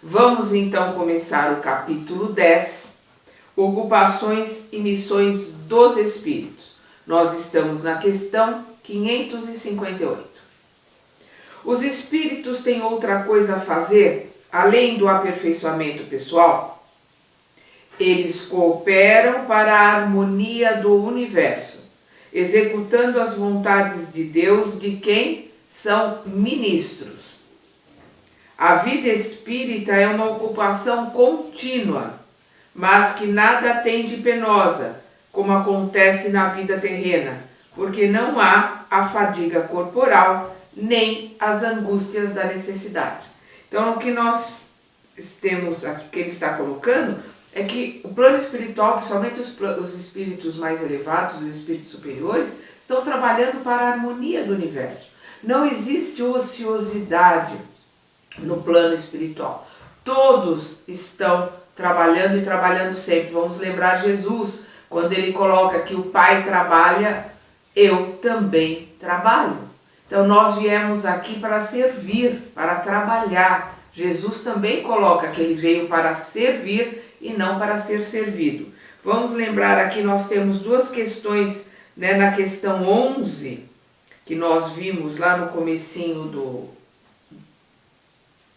Vamos então começar o capítulo 10, Ocupações e Missões dos Espíritos. Nós estamos na questão 558. Os espíritos têm outra coisa a fazer, além do aperfeiçoamento pessoal? Eles cooperam para a harmonia do universo, executando as vontades de Deus de quem são ministros. A vida espírita é uma ocupação contínua, mas que nada tem de penosa, como acontece na vida terrena, porque não há a fadiga corporal, nem as angústias da necessidade. Então, o que nós temos, que ele está colocando, é que o plano espiritual, principalmente os espíritos mais elevados, os espíritos superiores, estão trabalhando para a harmonia do universo. Não existe ociosidade no plano espiritual. Todos estão trabalhando e trabalhando sempre. Vamos lembrar Jesus, quando ele coloca que o Pai trabalha, eu também trabalho. Então nós viemos aqui para servir, para trabalhar. Jesus também coloca que ele veio para servir e não para ser servido. Vamos lembrar aqui, nós temos duas questões, né, na questão 11, que nós vimos lá no comecinho do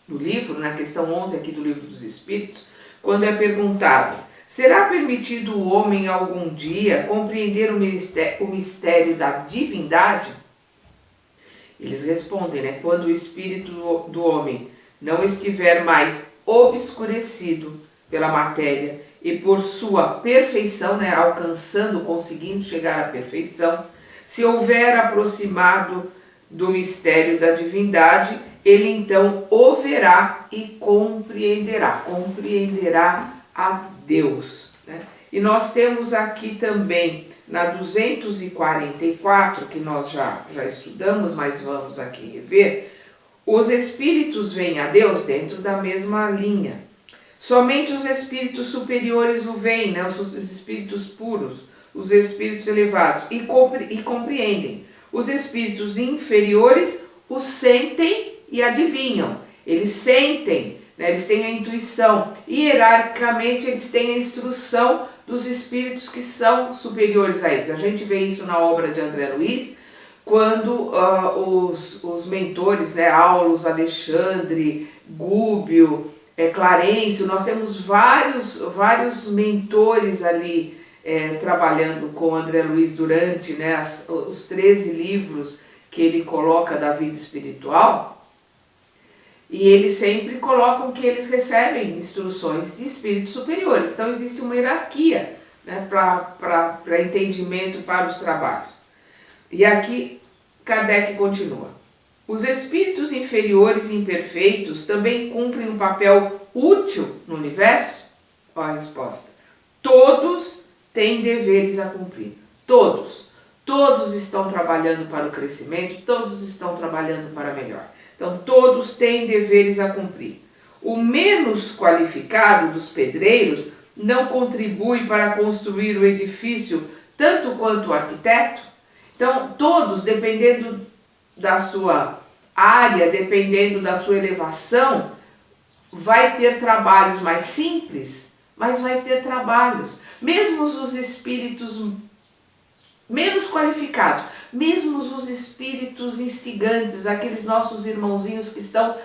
livro, na questão 11 aqui do Livro dos Espíritos, quando é perguntado: será permitido o homem algum dia compreender o mistério da divindade? Eles respondem, né? Quando o espírito do homem não estiver mais obscurecido pela matéria e por sua perfeição, né, alcançando, conseguindo chegar à perfeição, se houver aproximado do mistério da divindade, ele então o verá e compreenderá a Deus, né? E nós temos aqui também na 244, que nós já estudamos, mas vamos aqui rever, os espíritos veem a Deus dentro da mesma linha. Somente os espíritos superiores o veem, né? Os espíritos puros, os espíritos elevados, e compreendem. Os espíritos inferiores o sentem e adivinham. Eles sentem, né? Eles têm a intuição. Hierarquicamente, eles têm a instrução dos espíritos que são superiores a eles. A gente vê isso na obra de André Luiz, quando os mentores, né, Aulus, Alexandre, Gúbio, Clarencio, nós temos vários mentores ali trabalhando com André Luiz durante, né, os 13 livros que ele coloca da vida espiritual, e eles sempre colocam que eles recebem instruções de espíritos superiores. Então existe uma hierarquia, né, para entendimento para os trabalhos. E aqui Kardec continua: os espíritos inferiores e imperfeitos também cumprem um papel útil no universo? Olha a resposta: todos têm deveres a cumprir. Todos estão trabalhando para o crescimento, todos estão trabalhando para melhor. Então todos têm deveres a cumprir. O menos qualificado dos pedreiros não contribui para construir o edifício tanto quanto o arquiteto? Então todos, dependendo da sua área, dependendo da sua elevação, vai ter trabalhos mais simples, mas vai ter trabalhos. Mesmo os espíritos menos qualificados, mesmo os espíritos instigantes, aqueles nossos irmãozinhos que estão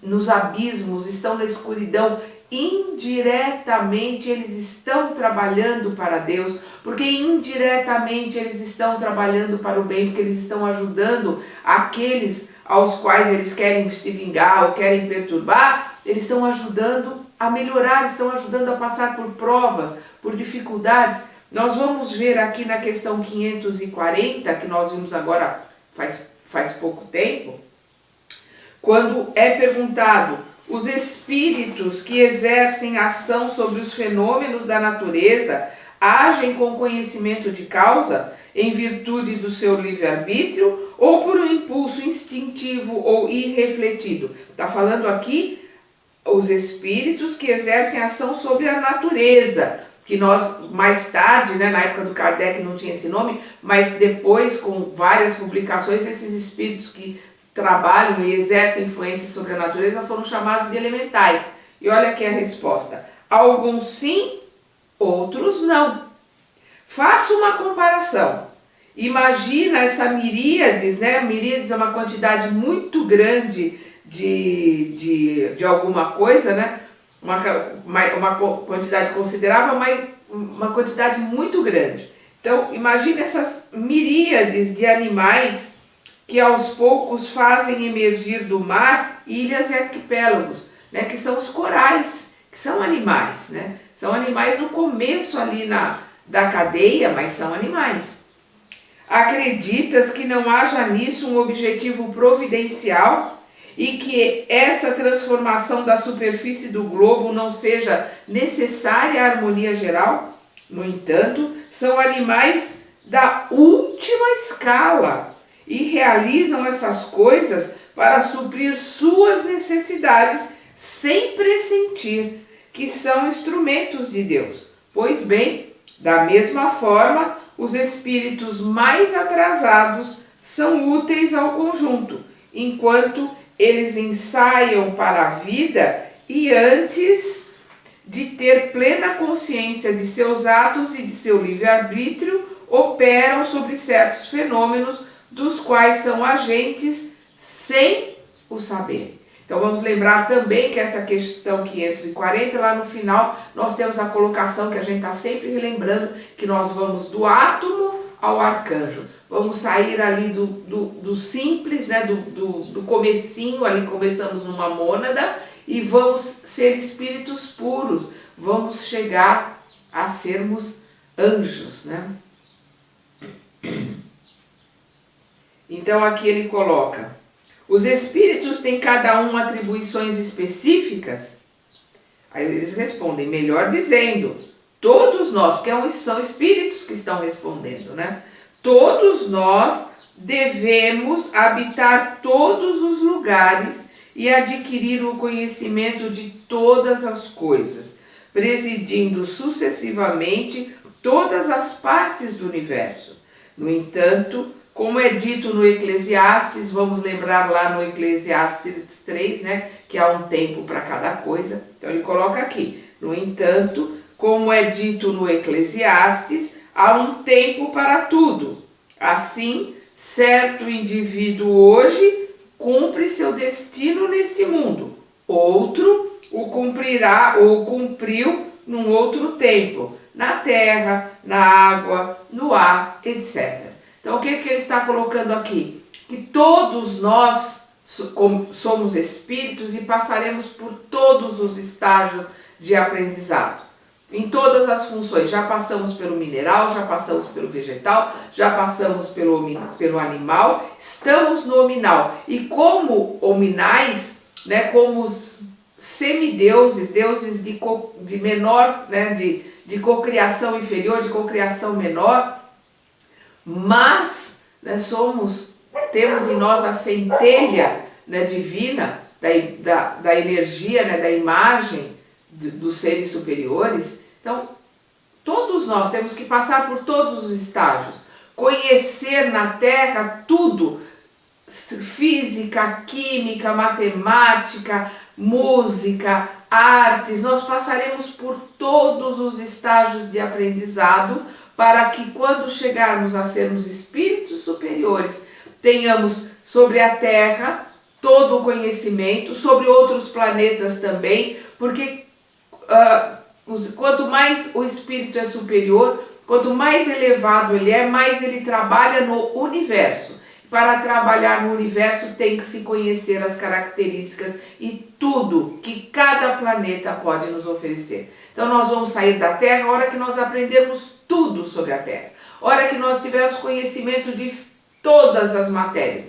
nos abismos, estão na escuridão, indiretamente eles estão trabalhando para Deus, porque indiretamente eles estão trabalhando para o bem, porque eles estão ajudando aqueles aos quais eles querem se vingar ou querem perturbar, eles estão ajudando a melhorar, estão ajudando a passar por provas, por dificuldades. Nós vamos ver aqui na questão 540, que nós vimos agora faz pouco tempo, quando é perguntado: os espíritos que exercem ação sobre os fenômenos da natureza agem com conhecimento de causa, em virtude do seu livre-arbítrio, ou por um impulso instintivo ou irrefletido? Está falando aqui os espíritos que exercem ação sobre a natureza, que nós, mais tarde, né, na época do Kardec não tinha esse nome, mas depois, com várias publicações, esses espíritos que trabalham e exercem influência sobre a natureza foram chamados de elementais. E olha aqui a resposta. Alguns sim, outros não. Faça uma comparação. Imagina essa miríades, né? Miríades é uma quantidade muito grande de alguma coisa, né? Uma quantidade considerável, mas uma quantidade muito grande. Então, imagine essas miríades de animais que aos poucos fazem emergir do mar ilhas e arquipélagos, né? Que são os corais, que são animais, né? São animais no começo ali da cadeia, mas são animais. Acreditas que não haja nisso um objetivo providencial e que essa transformação da superfície do globo não seja necessária à harmonia geral? No entanto, são animais da última escala e realizam essas coisas para suprir suas necessidades sem pressentir que são instrumentos de Deus. Pois bem, da mesma forma, os espíritos mais atrasados são úteis ao conjunto, enquanto eles ensaiam para a vida e antes de ter plena consciência de seus atos e de seu livre-arbítrio, operam sobre certos fenômenos dos quais são agentes sem o saber. Então vamos lembrar também que essa questão 540, lá no final, nós temos a colocação que a gente está sempre relembrando, que nós vamos do átomo ao arcanjo. Vamos sair ali do simples, né, do comecinho, ali começamos numa mônada, e vamos ser espíritos puros, vamos chegar a sermos anjos, né? Então aqui ele coloca: os espíritos têm cada um atribuições específicas? Aí eles respondem, melhor dizendo, todos nós, porque são espíritos que estão respondendo, né? Todos nós devemos habitar todos os lugares e adquirir o conhecimento de todas as coisas, presidindo sucessivamente todas as partes do universo. No entanto, como é dito no Eclesiastes, vamos lembrar lá no Eclesiastes 3, né, que há um tempo para cada coisa. Então ele coloca aqui, no entanto, como é dito no Eclesiastes, há um tempo para tudo. Assim, certo indivíduo hoje cumpre seu destino neste mundo, outro o cumprirá ou cumpriu num outro tempo, na terra, na água, no ar, etc. Então o que ele está colocando aqui? Que todos nós somos espíritos e passaremos por todos os estágios de aprendizado. Em todas as funções, já passamos pelo mineral, já passamos pelo vegetal, já passamos pelo animal, estamos no hominal. E como hominais, né, como os semideuses, deuses de menor, né, de cocriação inferior, de cocriação menor, mas, né, temos em nós a centelha, né, divina, da energia, né, da imagem dos seres superiores. Então, todos nós temos que passar por todos os estágios, conhecer na Terra tudo, física, química, matemática, música, artes. Nós passaremos por todos os estágios de aprendizado para que quando chegarmos a sermos espíritos superiores, tenhamos sobre a Terra todo o conhecimento, sobre outros planetas também, porque quanto mais o espírito é superior, quanto mais elevado ele é, mais ele trabalha no universo. Para trabalhar no universo tem que se conhecer as características e tudo que cada planeta pode nos oferecer. Então nós vamos sair da Terra a hora que nós aprendermos tudo sobre a Terra, a hora que nós tivermos conhecimento de todas as matérias,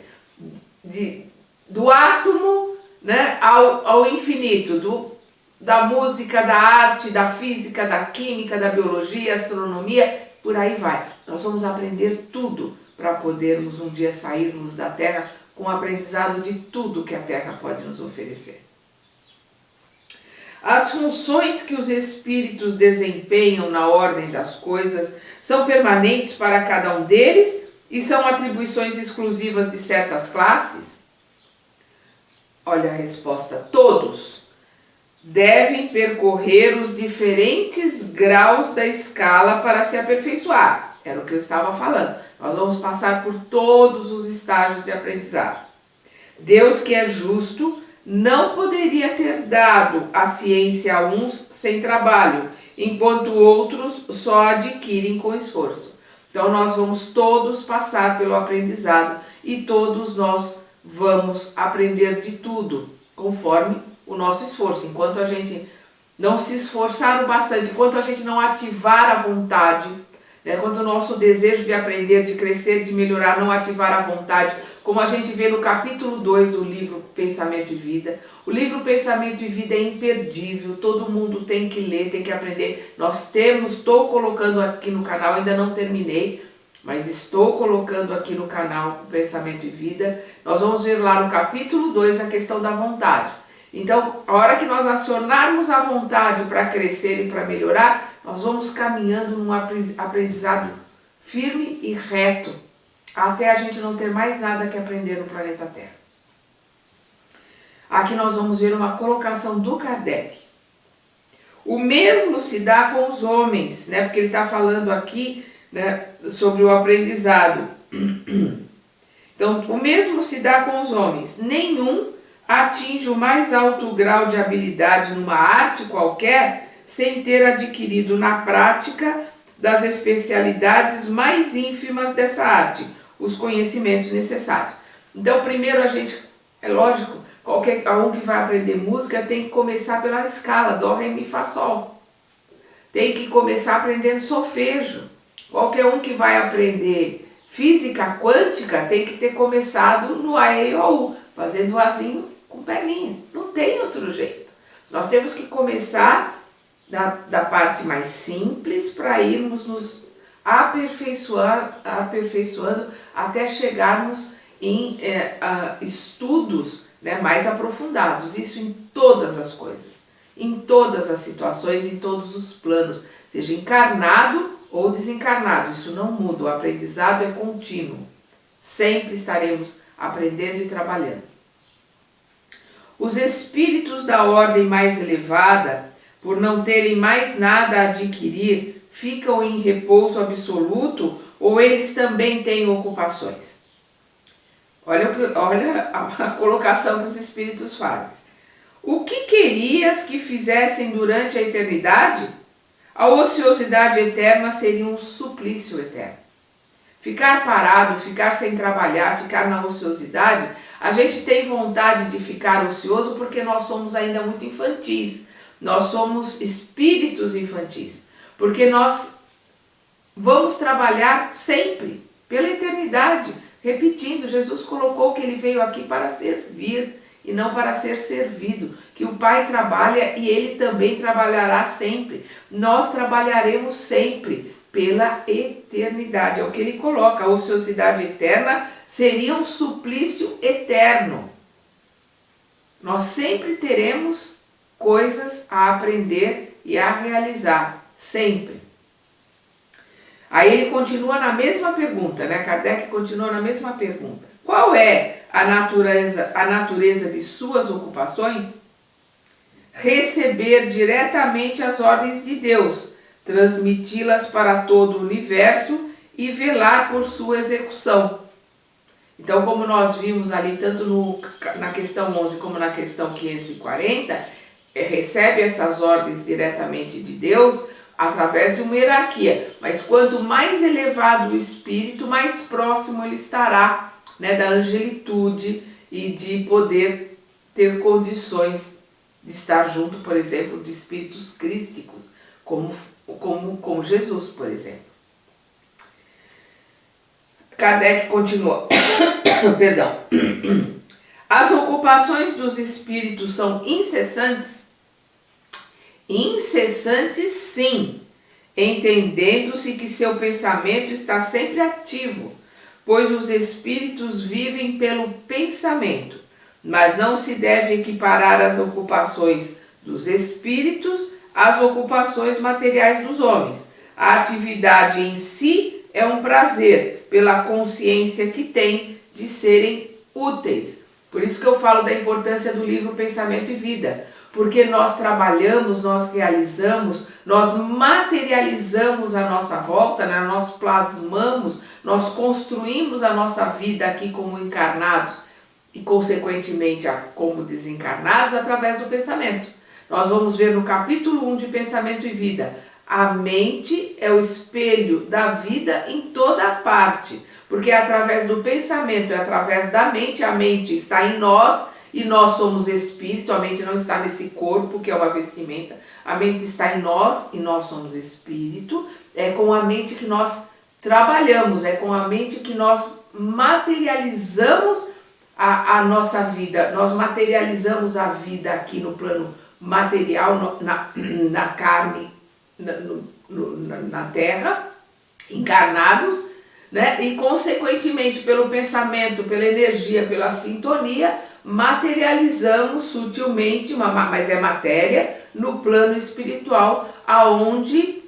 do átomo, né, ao infinito, da música, da arte, da física, da química, da biologia, astronomia, por aí vai. Nós vamos aprender tudo para podermos um dia sairmos da Terra com o aprendizado de tudo que a Terra pode nos oferecer. As funções que os espíritos desempenham na ordem das coisas são permanentes para cada um deles e são atribuições exclusivas de certas classes? Olha a resposta, todos. devem percorrer os diferentes graus da escala para se aperfeiçoar. Era o que eu estava falando. Nós vamos passar por todos os estágios de aprendizado. Deus, que é justo, não poderia ter dado a ciência a uns sem trabalho, enquanto outros só adquirem com esforço. Então nós vamos todos passar pelo aprendizado e todos nós vamos aprender de tudo, conforme o nosso esforço. Enquanto a gente não se esforçar o bastante, enquanto a gente não ativar a vontade, né, quando o nosso desejo de aprender, de crescer, de melhorar, não ativar a vontade, como a gente vê no capítulo 2 do livro Pensamento e Vida. O livro Pensamento e Vida é imperdível, todo mundo tem que ler, tem que aprender. Estou colocando aqui no canal, ainda não terminei, mas estou colocando aqui no canal Pensamento e Vida. Nós vamos ver lá no capítulo 2 a questão da vontade. Então, a hora que nós acionarmos a vontade para crescer e para melhorar, nós vamos caminhando num aprendizado firme e reto, até a gente não ter mais nada que aprender no planeta Terra. Aqui nós vamos ver uma colocação do Kardec. O mesmo se dá com os homens, né? Porque ele está falando aqui, né, sobre o aprendizado. Então, o mesmo se dá com os homens. Nenhum atinge o mais alto grau de habilidade numa arte qualquer sem ter adquirido na prática das especialidades mais ínfimas dessa arte os conhecimentos necessários. Então, primeiro é lógico, qualquer um que vai aprender música tem que começar pela escala, dó, ré, mi, fá, sol. Tem que começar aprendendo solfejo. Qualquer um que vai aprender física quântica tem que ter começado no A, E, O, U, fazendo o Azinho com perninha. Não tem outro jeito. Nós temos que começar da parte mais simples para irmos nos aperfeiçoando até chegarmos em estudos, né, mais aprofundados. Isso em todas as coisas, em todas as situações, em todos os planos, seja encarnado ou desencarnado. Isso não muda, o aprendizado é contínuo. Sempre estaremos aprendendo e trabalhando. Os espíritos da ordem mais elevada, por não terem mais nada a adquirir, ficam em repouso absoluto ou eles também têm ocupações? Olha a colocação que os espíritos fazem. O que querias que fizessem durante a eternidade? A ociosidade eterna seria um suplício eterno. Ficar parado, ficar sem trabalhar, ficar na ociosidade, a gente tem vontade de ficar ocioso porque nós somos ainda muito infantis. Nós somos espíritos infantis, porque nós vamos trabalhar sempre, pela eternidade. Repetindo, Jesus colocou que ele veio aqui para servir e não para ser servido, que o Pai trabalha e ele também trabalhará sempre. Nós trabalharemos sempre pela eternidade, é o que ele coloca. A ociosidade eterna seria um suplício eterno. Nós sempre teremos coisas a aprender e a realizar, sempre. Aí ele continua na mesma pergunta, né? Kardec continua na mesma pergunta. Qual é a natureza de suas ocupações? Receber diretamente as ordens de Deus, transmiti-las para todo o universo e velar por sua execução. Então, como nós vimos ali, tanto na questão 11 como na questão 540, recebe essas ordens diretamente de Deus através de uma hierarquia. Mas quanto mais elevado o espírito, mais próximo ele estará, né, da angelitude e de poder ter condições de estar junto, por exemplo, de espíritos crísticos, como Jesus, por exemplo. Kardec continua. Perdão. As ocupações dos espíritos são incessantes? Incessantes, sim, entendendo-se que seu pensamento está sempre ativo, pois os espíritos vivem pelo pensamento, mas não se deve equiparar as ocupações dos espíritos às ocupações materiais dos homens. A atividade em si é um prazer, pela consciência que tem de serem úteis. Por isso que eu falo da importância do livro Pensamento e Vida, porque nós trabalhamos, nós realizamos, nós materializamos a nossa volta, né? Nós plasmamos, nós construímos a nossa vida aqui como encarnados e, consequentemente, como desencarnados através do pensamento. Nós vamos ver no capítulo 1 de Pensamento e Vida. A mente é o espelho da vida em toda parte, porque é através do pensamento, é através da mente, a mente está em nós e nós somos espírito, a mente não está nesse corpo que é uma vestimenta, a mente está em nós e nós somos espírito, é com a mente que nós trabalhamos, é com a mente que nós materializamos a nossa vida, nós materializamos a vida aqui no plano material, na carne, na terra, encarnados, né? E consequentemente pelo pensamento, pela energia, pela sintonia, materializamos sutilmente, mas é matéria, no plano espiritual, aonde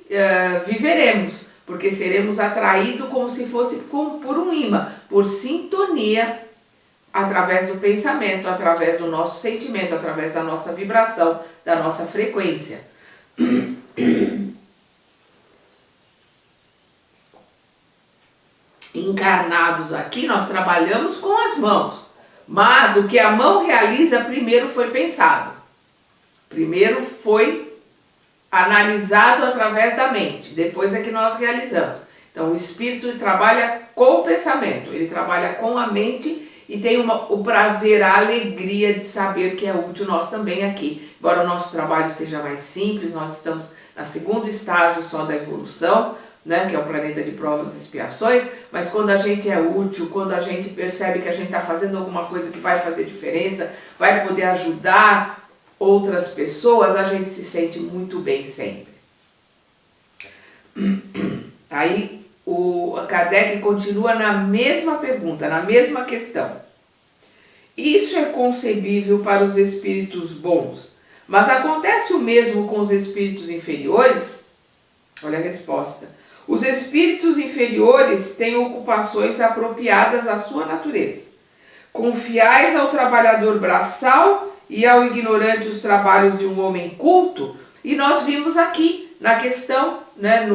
viveremos, porque seremos atraídos como se fosse por um imã, por sintonia, através do pensamento, através do nosso sentimento, através da nossa vibração, da nossa frequência. Encarnados aqui, nós trabalhamos com as mãos, mas o que a mão realiza primeiro foi pensado, primeiro foi analisado através da mente, depois é que nós realizamos. Então o espírito trabalha com o pensamento, ele trabalha com a mente e tem o prazer, a alegria de saber que é útil nós também aqui. Embora o nosso trabalho seja mais simples, nós estamos no segundo estágio só da evolução, né, que é o planeta de provas e expiações, mas quando a gente é útil, quando a gente percebe que a gente está fazendo alguma coisa que vai fazer diferença, vai poder ajudar outras pessoas, a gente se sente muito bem sempre. Aí o Kardec continua na mesma pergunta, na mesma questão. Isso é concebível para os espíritos bons, mas acontece o mesmo com os espíritos inferiores? Olha a resposta. Os espíritos inferiores têm ocupações apropriadas à sua natureza. Confiais ao trabalhador braçal e ao ignorante os trabalhos de um homem culto, e nós vimos aqui na questão, né,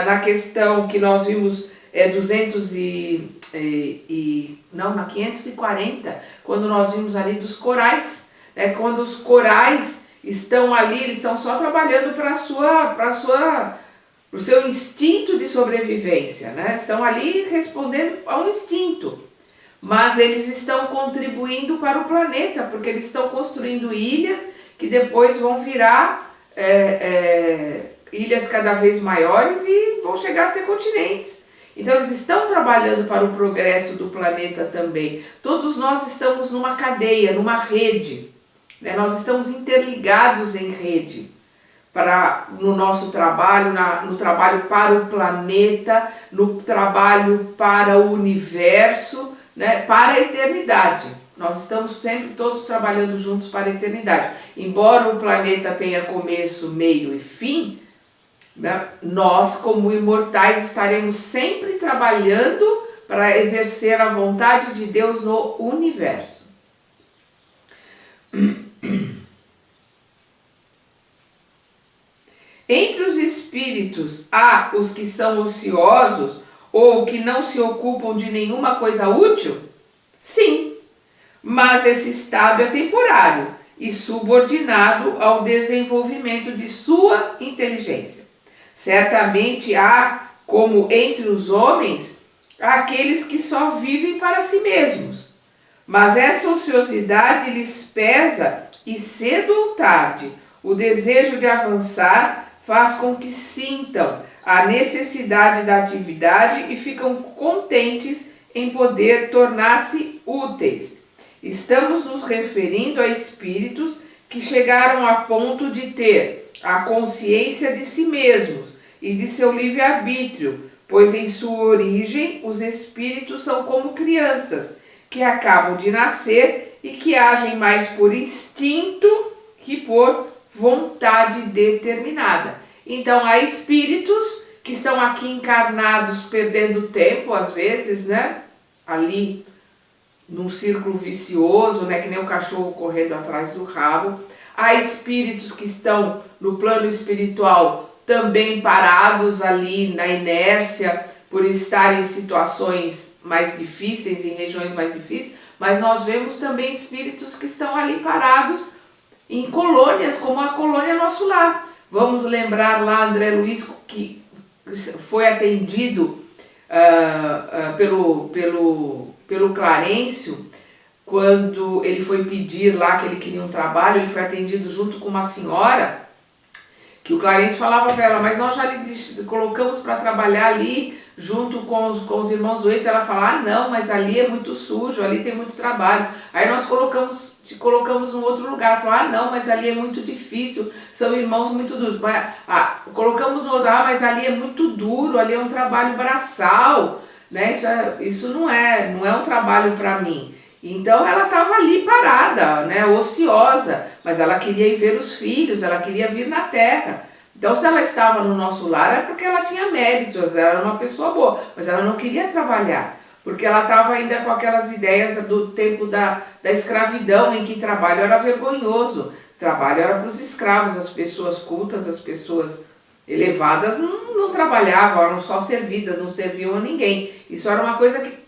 na questão que nós vimos 540, quando nós vimos ali dos corais, quando os corais estão ali, eles estão só trabalhando para o seu instinto de sobrevivência, né? Estão ali respondendo a um instinto, mas eles estão contribuindo para o planeta, porque eles estão construindo ilhas que depois vão virar ilhas cada vez maiores e vão chegar a ser continentes. Então eles estão trabalhando para o progresso do planeta também. Todos nós estamos numa cadeia, numa rede, né? Nós estamos interligados em rede. No nosso trabalho, no trabalho para o planeta, no trabalho para o universo, né, para a eternidade. Nós estamos sempre todos trabalhando juntos para a eternidade. Embora o planeta tenha começo, meio e fim, né, nós, como imortais, estaremos sempre trabalhando para exercer a vontade de Deus no universo. Entre os espíritos há os que são ociosos ou que não se ocupam de nenhuma coisa útil? Sim, mas esse estado é temporário e subordinado ao desenvolvimento de sua inteligência. Certamente há, como entre os homens, aqueles que só vivem para si mesmos, mas essa ociosidade lhes pesa e cedo ou tarde o desejo de avançar faz com que sintam a necessidade da atividade e ficam contentes em poder tornar-se úteis. Estamos nos referindo a espíritos que chegaram a ponto de ter a consciência de si mesmos e de seu livre-arbítrio, pois em sua origem os espíritos são como crianças que acabam de nascer e que agem mais por instinto que por vontade determinada. Então há espíritos que estão aqui encarnados perdendo tempo, às vezes, né? Ali num círculo vicioso, né? Que nem o cachorro correndo atrás do rabo. há espíritos que estão no plano espiritual também parados ali na inércia, por estar em situações mais difíceis, em regiões mais difíceis, mas nós vemos também espíritos que estão ali parados em colônias, como a colônia Nosso Lar. Vamos lembrar lá André Luiz, que foi atendido pelo Clarencio, quando ele foi pedir lá que ele queria um trabalho, ele foi atendido junto com uma senhora, que o Clarencio falava para ela, mas nós já lhe colocamos para trabalhar ali junto com os irmãos doentes. Ela fala, ah não, mas ali é muito sujo, ali tem muito trabalho. Aí nós te colocamos num outro lugar. Ela fala, ah não, mas ali é muito difícil, são irmãos muito duros. Colocamos no outro, mas ali é muito duro, ali é um trabalho braçal, né? Isso não é um trabalho para mim. Então ela estava ali parada, né, ociosa, mas ela queria ir ver os filhos, ela queria vir na terra. Então se ela estava no Nosso Lar é porque ela tinha méritos, ela era uma pessoa boa, mas ela não queria trabalhar, porque ela estava ainda com aquelas ideias do tempo da escravidão, em que trabalho era vergonhoso, trabalho era para os escravos, as pessoas cultas, as pessoas elevadas não trabalhavam, eram só servidas, não serviam a ninguém. Isso era uma coisa que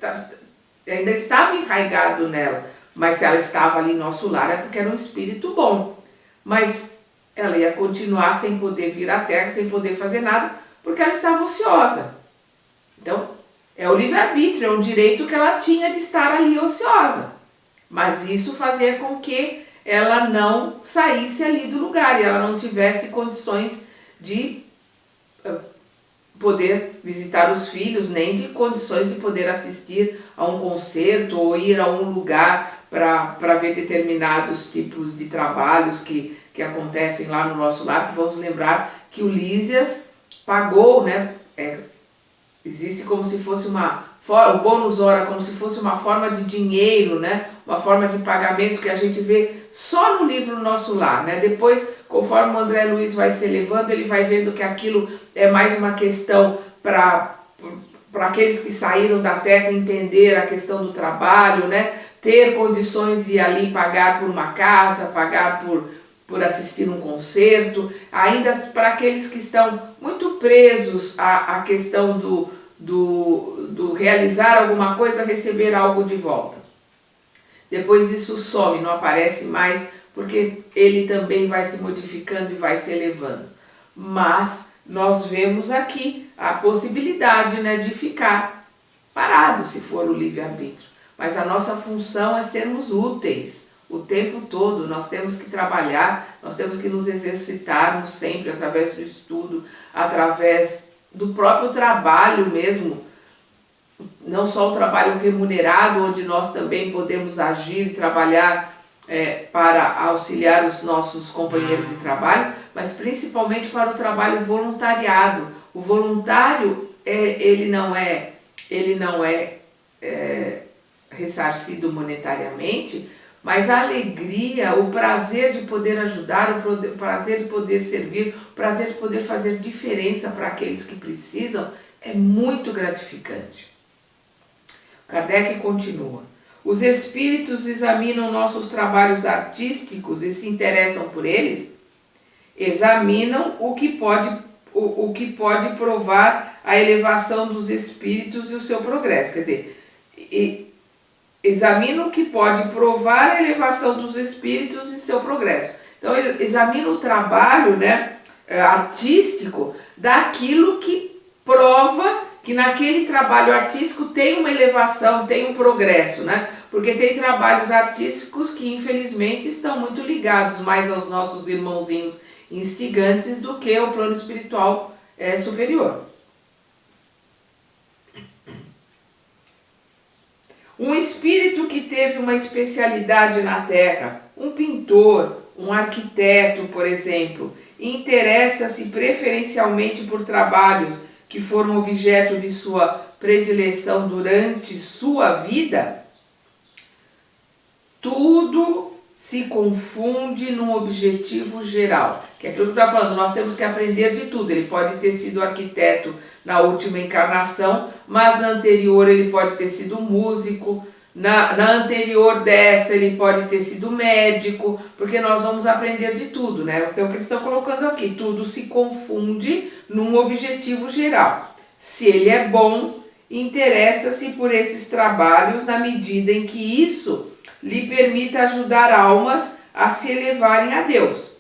ainda estava enraizado nela, mas se ela estava ali em Nosso Lar é porque era um espírito bom, mas ela ia continuar sem poder vir à Terra, sem poder fazer nada, porque ela estava ociosa. Então, é o livre-arbítrio, é um direito que ela tinha de estar ali ociosa, mas isso fazia com que ela não saísse ali do lugar e ela não tivesse condições de poder visitar os filhos, nem de condições de poder assistir a um concerto ou ir a um lugar para ver determinados tipos de trabalhos que acontecem lá no Nosso Lar, que vamos lembrar que o Lísias pagou, né? Existe como se fosse o bônus hora, como se fosse uma forma de dinheiro, né? Uma forma de pagamento que a gente vê só no livro Nosso Lar, né? Depois, conforme o André Luiz vai se elevando, ele vai vendo que aquilo é mais uma questão para aqueles que saíram da terra entender a questão do trabalho, né? Ter condições de ali pagar por uma casa, pagar por assistir um concerto, ainda para aqueles que estão muito presos à questão do realizar alguma coisa, receber algo de volta. Depois isso some, não aparece mais, porque ele também vai se modificando e vai se elevando. Mas nós vemos aqui a possibilidade, né, de ficar parado, se for o livre-arbítrio. Mas a nossa função é sermos úteis o tempo todo. Nós temos que trabalhar, nós temos que nos exercitarmos sempre através do estudo, através do próprio trabalho mesmo, não só o trabalho remunerado, onde nós também podemos agir e trabalhar para auxiliar os nossos companheiros de trabalho, mas principalmente para o trabalho voluntariado. O voluntário, ele não é ressarcido monetariamente, mas a alegria, o prazer de poder ajudar, o prazer de poder servir, o prazer de poder fazer diferença para aqueles que precisam, é muito gratificante. Kardec continua. Os espíritos examinam nossos trabalhos artísticos e se interessam por eles? Examinam o que pode provar a elevação dos espíritos e o seu progresso. Quer dizer, examina o que pode provar a elevação dos espíritos e seu progresso. Então, ele examina o trabalho, né, artístico daquilo que prova que naquele trabalho artístico tem uma elevação, tem um progresso, né? Porque tem trabalhos artísticos que, infelizmente, estão muito ligados mais aos nossos irmãozinhos instigantes do que ao plano espiritual superior. Um espírito que teve uma especialidade na Terra, um pintor, um arquiteto, por exemplo, interessa-se preferencialmente por trabalhos que foram objeto de sua predileção durante sua vida, tudo se confunde num objetivo geral. Que é aquilo que eu estava falando, nós temos que aprender de tudo. Ele pode ter sido arquiteto na última encarnação, mas na anterior ele pode ter sido músico, Na anterior dessa ele pode ter sido médico, porque nós vamos aprender de tudo, né? Então o que eles estão colocando aqui, tudo se confunde num objetivo geral. Se ele é bom, interessa-se por esses trabalhos na medida em que isso lhe permita ajudar almas a se elevarem a Deus.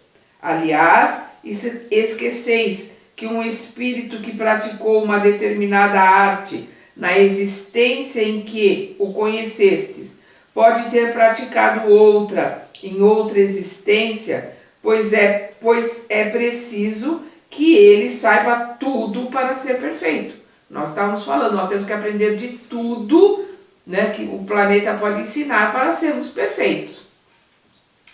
Aliás, esqueceis que um espírito que praticou uma determinada arte na existência em que o conhecestes, pode ter praticado outra em outra existência, pois é preciso que ele saiba tudo para ser perfeito. Nós estávamos falando, nós temos que aprender de tudo, né, que o planeta pode ensinar para sermos perfeitos.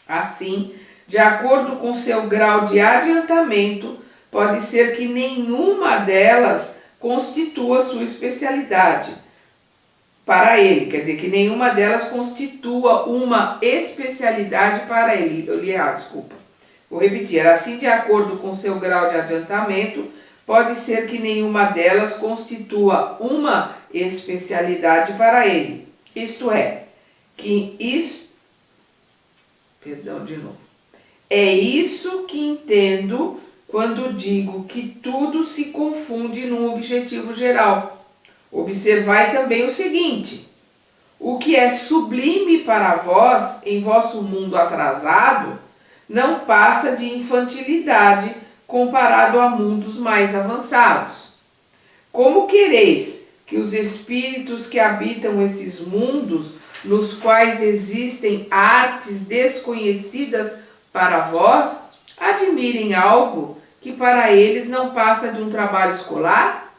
Assim, de acordo com seu grau de adiantamento, pode ser que nenhuma delas constitua sua especialidade para ele, quer dizer, que nenhuma delas constitua uma especialidade para ele. Eu li errado, desculpa. Vou repetir, assim, de acordo com seu grau de adiantamento, pode ser que nenhuma delas constitua uma especialidade para ele. Isto é, É isso que entendo quando digo que tudo se confunde num objetivo geral. Observai também o seguinte: o que é sublime para vós, em vosso mundo atrasado, não passa de infantilidade comparado a mundos mais avançados. Como quereis que os espíritos que habitam esses mundos, nos quais existem artes desconhecidas para vós, admirem algo que para eles não passa de um trabalho escolar?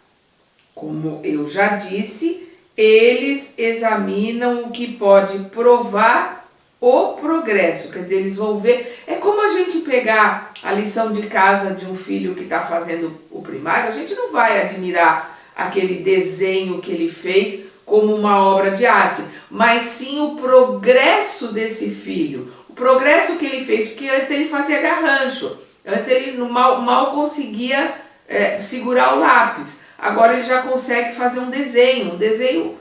Como eu já disse, eles examinam o que pode provar o progresso. Quer dizer, eles vão ver. É como a gente pegar a lição de casa de um filho que está fazendo o primário, a gente não vai admirar aquele desenho que ele fez como uma obra de arte, mas sim o progresso desse filho, o progresso que ele fez, porque antes ele fazia garrancho, antes ele mal conseguia segurar o lápis, agora ele já consegue fazer um desenho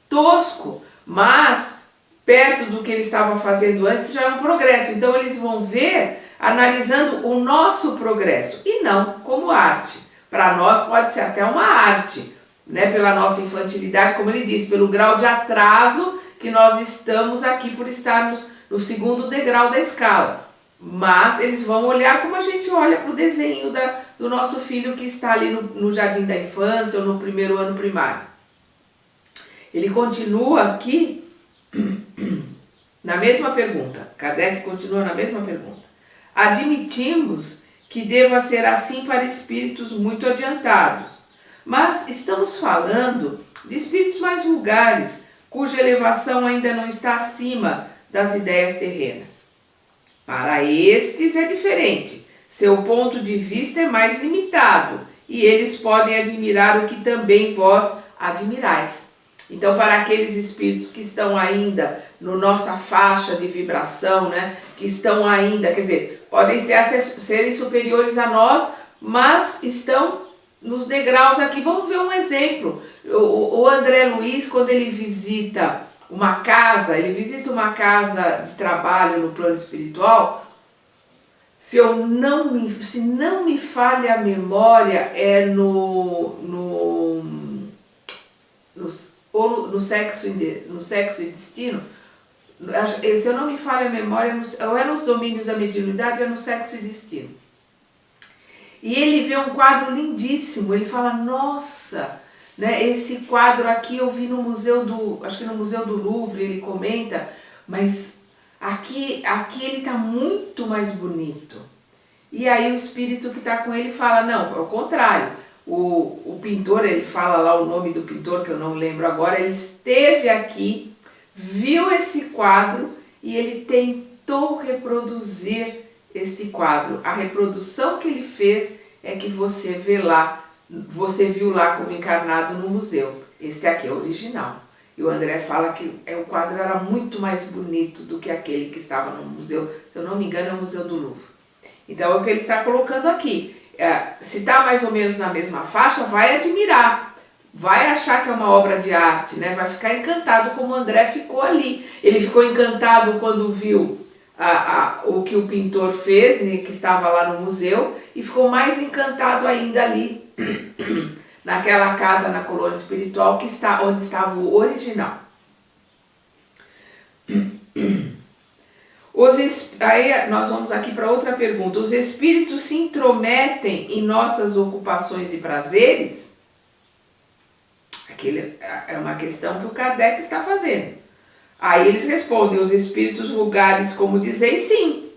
tosco, mas perto do que ele estava fazendo antes já é um progresso. Então eles vão ver analisando o nosso progresso e não como arte. Para nós pode ser até uma arte, né? Pela nossa infantilidade, como ele diz, pelo grau de atraso que nós estamos aqui por estarmos no segundo degrau da escala. Mas eles vão olhar como a gente olha para o desenho do nosso filho que está ali no jardim da infância ou no primeiro ano primário. Ele continua aqui na mesma pergunta. Kardec continua na mesma pergunta. Admitimos que deva ser assim para espíritos muito adiantados, mas estamos falando de espíritos mais vulgares, cuja elevação ainda não está acima das ideias terrenas. Para estes é diferente, seu ponto de vista é mais limitado e eles podem admirar o que também vós admirais. Então, para aqueles espíritos que estão ainda na nossa faixa de vibração, né, que estão ainda, quer dizer, podem serem superiores a nós, mas estão nos degraus aqui. Vamos ver um exemplo. O André Luiz, quando ele visita uma casa de trabalho no plano espiritual, se não me falha a memória, é no sexo e destino, se eu não me falha a memória, ou é nos domínios da mediunidade, ou é no sexo e destino. E ele vê um quadro lindíssimo, ele fala, nossa, né, esse quadro aqui eu vi no museu acho que no Museu do Louvre, ele comenta, mas aqui ele está muito mais bonito. E aí o espírito que está com ele fala, não, ao contrário, o pintor, ele fala lá o nome do pintor, que eu não lembro agora, ele esteve aqui, viu esse quadro e ele tentou reproduzir este quadro. A reprodução que ele fez é que você viu lá como encarnado no museu. Este aqui é o original. E o André fala que o quadro era muito mais bonito do que aquele que estava no museu, se eu não me engano é o Museu do Louvre. Então é o que ele está colocando aqui. Se está mais ou menos na mesma faixa, vai admirar. vai achar que é uma obra de arte, né? Vai ficar encantado como o André ficou ali. Ele ficou encantado quando viu o que o pintor fez, né, que estava lá no museu, e ficou mais encantado ainda ali, naquela casa na colônia espiritual que está onde estava o original. Aí nós vamos aqui para outra pergunta. Os espíritos se intrometem em nossas ocupações e prazeres? Aquilo é uma questão que o Kardec está fazendo. Aí eles respondem: os espíritos vulgares, como dizeis, sim.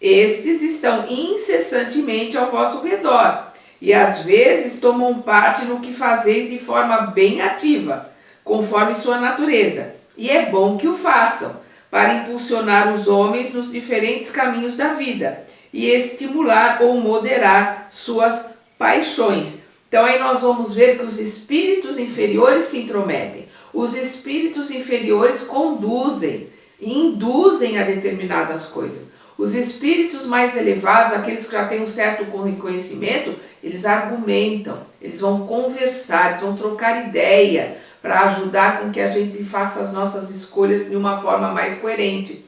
Estes estão incessantemente ao vosso redor e às vezes tomam parte no que fazeis de forma bem ativa, conforme sua natureza. E é bom que o façam, para impulsionar os homens nos diferentes caminhos da vida e estimular ou moderar suas paixões. Então aí nós vamos ver que os espíritos inferiores se intrometem. Os espíritos inferiores conduzem e induzem a determinadas coisas. Os espíritos mais elevados, aqueles que já têm um certo conhecimento, eles argumentam, eles vão conversar, eles vão trocar ideia para ajudar com que a gente faça as nossas escolhas de uma forma mais coerente.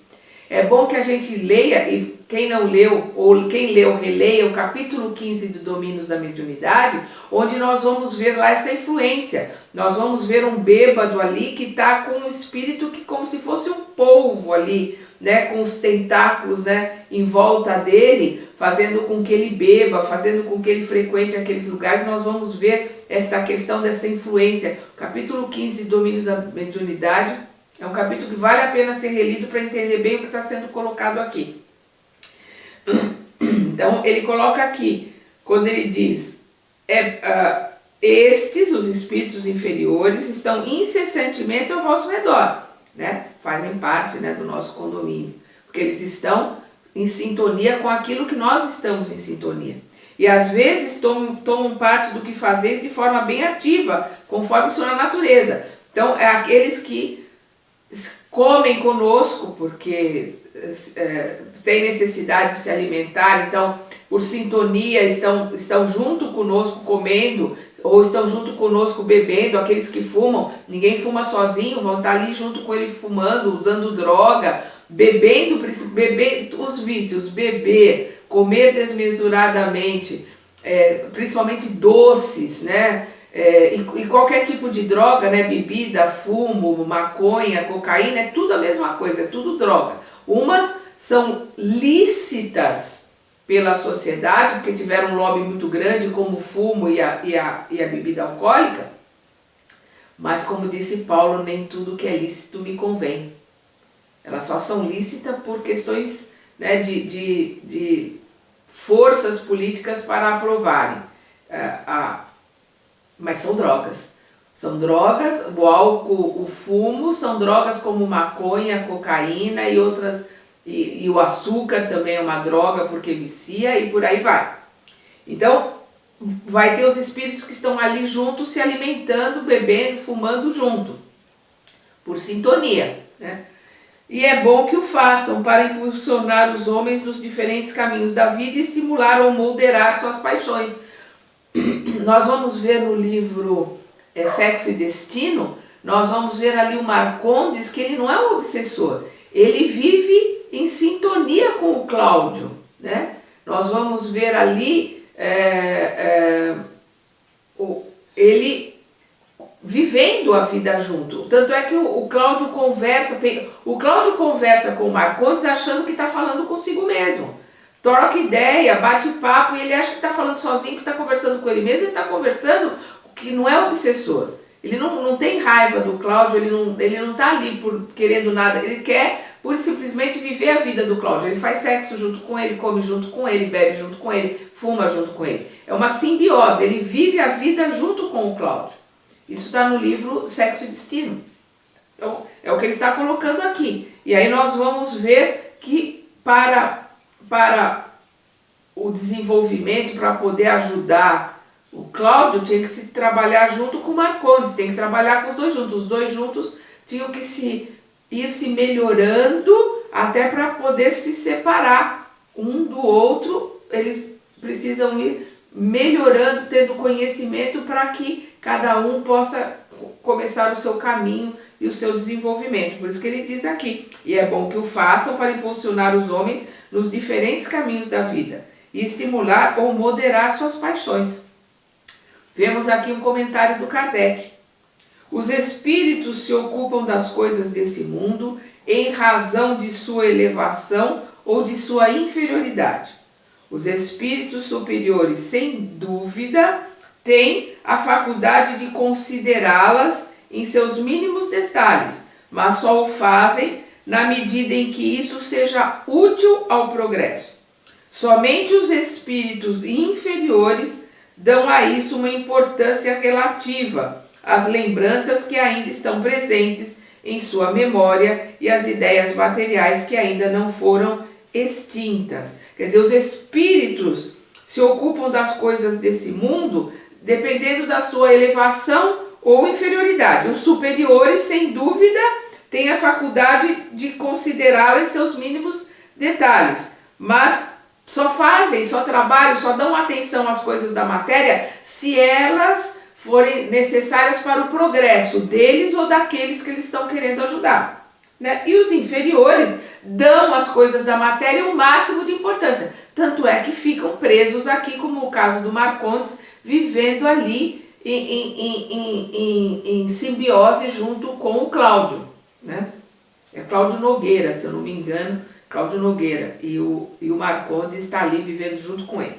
É bom que a gente leia, e quem não leu, ou quem leu, releia o capítulo 15 do Domínios da Mediunidade, onde nós vamos ver lá essa influência. Nós vamos ver um bêbado ali que está com um espírito que como se fosse um polvo ali, né, com os tentáculos, né, em volta dele, fazendo com que ele beba, fazendo com que ele frequente aqueles lugares. Nós vamos ver esta questão dessa influência. O capítulo 15 de Domínios da Mediunidade é um capítulo que vale a pena ser relido para entender bem o que está sendo colocado aqui. Então, ele coloca aqui, quando ele diz, estes, os espíritos inferiores, estão incessantemente ao vosso redor, né? Fazem parte, né, do nosso condomínio, porque eles estão em sintonia com aquilo que nós estamos em sintonia. E às vezes tomam parte do que fazeis de forma bem ativa, conforme sua natureza. Então, é aqueles que comem conosco, porque têm necessidade de se alimentar, então, por sintonia, estão junto conosco comendo, ou estão junto conosco bebendo. Aqueles que fumam, ninguém fuma sozinho, vão estar ali junto com ele fumando, usando droga, bebendo os vícios, beber, comer desmesuradamente, principalmente doces, né? E qualquer tipo de droga, né? Bebida, fumo, maconha, cocaína, é tudo a mesma coisa, é tudo droga. Umas são lícitas pela sociedade, porque tiveram um lobby muito grande, como o fumo e a bebida alcoólica, mas como disse Paulo, nem tudo que é lícito me convém. Elas só são lícitas por questões, né, de forças políticas para aprovarem. Mas são drogas. São drogas, o álcool, o fumo, são drogas como maconha, cocaína e outras. E o açúcar também é uma droga porque vicia e por aí vai. Então, vai ter os espíritos que estão ali juntos, se alimentando, bebendo, fumando junto, por sintonia, né? E é bom que o façam para impulsionar os homens nos diferentes caminhos da vida e estimular ou moderar suas paixões. Nós vamos ver no livro Sexo e Destino, nós vamos ver ali o Marcondes, que ele não é um obsessor, ele vive em sintonia com o Cláudio, né? Nós vamos ver ali ele vivendo a vida junto. Tanto é que o Cláudio conversa com o Marcondes achando que está falando consigo mesmo. Troca ideia, bate papo, e ele acha que está falando sozinho, que está conversando com ele mesmo. Ele está conversando que não é obsessor. Ele não tem raiva do Cláudio, ele não está ali por querendo nada, ele quer por simplesmente viver a vida do Cláudio. Ele faz sexo junto com ele, come junto com ele, bebe junto com ele, fuma junto com ele. É uma simbiose, ele vive a vida junto com o Cláudio. Isso está no livro Sexo e Destino. Então, é o que ele está colocando aqui. E aí nós vamos ver que para o desenvolvimento, para poder ajudar o Cláudio, tinha que se trabalhar junto com o Marcondes, tem que trabalhar com os dois juntos. Os dois juntos tinham que ir se melhorando até para poder se separar um do outro. Eles precisam ir melhorando, tendo conhecimento para que cada um possa começar o seu caminho e o seu desenvolvimento. Por isso que ele diz aqui, e é bom que o façam para impulsionar os homens nos diferentes caminhos da vida e estimular ou moderar suas paixões. Vemos aqui um comentário do Kardec. Os espíritos se ocupam das coisas desse mundo em razão de sua elevação ou de sua inferioridade. Os espíritos superiores, sem dúvida, têm a faculdade de considerá-las em seus mínimos detalhes, mas só o fazem na medida em que isso seja útil ao progresso. Somente os espíritos inferiores dão a isso uma importância relativa às lembranças que ainda estão presentes em sua memória e às ideias materiais que ainda não foram extintas. Quer dizer, os espíritos se ocupam das coisas desse mundo dependendo da sua elevação ou inferioridade. Os superiores, sem dúvida, têm a faculdade de considerá-las em seus mínimos detalhes, mas só fazem, só trabalham, só dão atenção às coisas da matéria se elas forem necessárias para o progresso deles ou daqueles que eles estão querendo ajudar, né? E os inferiores dão às coisas da matéria o máximo de importância. Tanto é que ficam presos aqui, como o caso do Marcondes, vivendo ali em simbiose junto com o Cláudio, né? É Cláudio Nogueira, se eu não me engano, Cláudio Nogueira, e o Marcondes está ali vivendo junto com ele.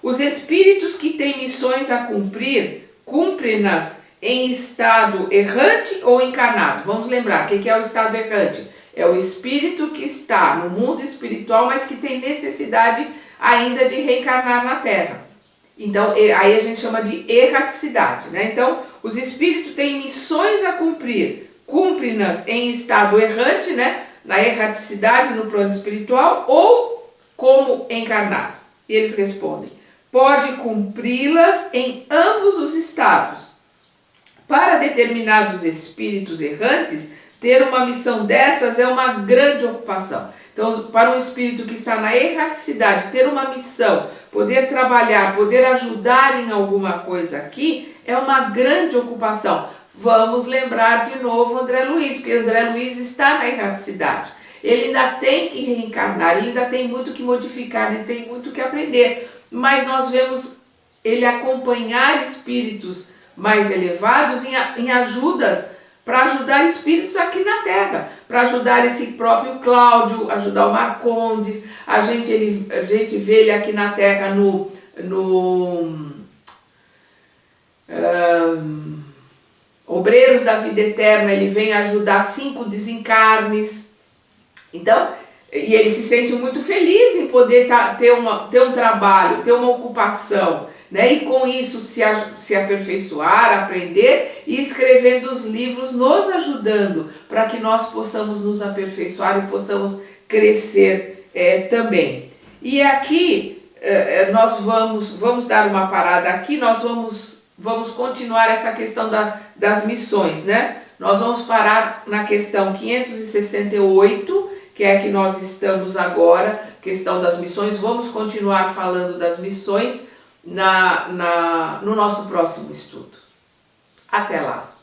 Os espíritos que têm missões a cumprir, cumprem-nas em estado errante ou encarnado. Vamos lembrar, o que é o estado errante? É o espírito que está no mundo espiritual, mas que tem necessidade ainda de reencarnar na Terra. Então, aí a gente chama de erraticidade, né? Então, os espíritos têm missões a cumprir, cumprem-nas em estado errante, né? Na erraticidade, no plano espiritual, ou como encarnado. E eles respondem, pode cumpri-las em ambos os estados. Para determinados espíritos errantes, ter uma missão dessas é uma grande ocupação. Então, para um espírito que está na erraticidade, ter uma missão, poder trabalhar, poder ajudar em alguma coisa aqui, é uma grande ocupação. Vamos lembrar de novo André Luiz, porque André Luiz está na erraticidade. Ele ainda tem que reencarnar, ele ainda tem muito que modificar, ele tem muito que aprender. Mas nós vemos ele acompanhar espíritos mais elevados em ajudas, para ajudar espíritos aqui na Terra, para ajudar esse próprio Cláudio, ajudar o Marcondes, a gente vê ele aqui na Terra no Obreiros da Vida Eterna, ele vem ajudar 5 desencarnes. Então, e ele se sente muito feliz em poder ter um trabalho, ter uma ocupação, né? E com isso se aperfeiçoar, aprender e escrevendo os livros, nos ajudando para que nós possamos nos aperfeiçoar e possamos crescer também. E aqui nós vamos dar uma parada aqui, nós vamos continuar essa questão das missões, né? Nós vamos parar na questão 568, que é a que nós estamos agora, questão das missões. Vamos continuar falando das missões no nosso próximo estudo. Até lá!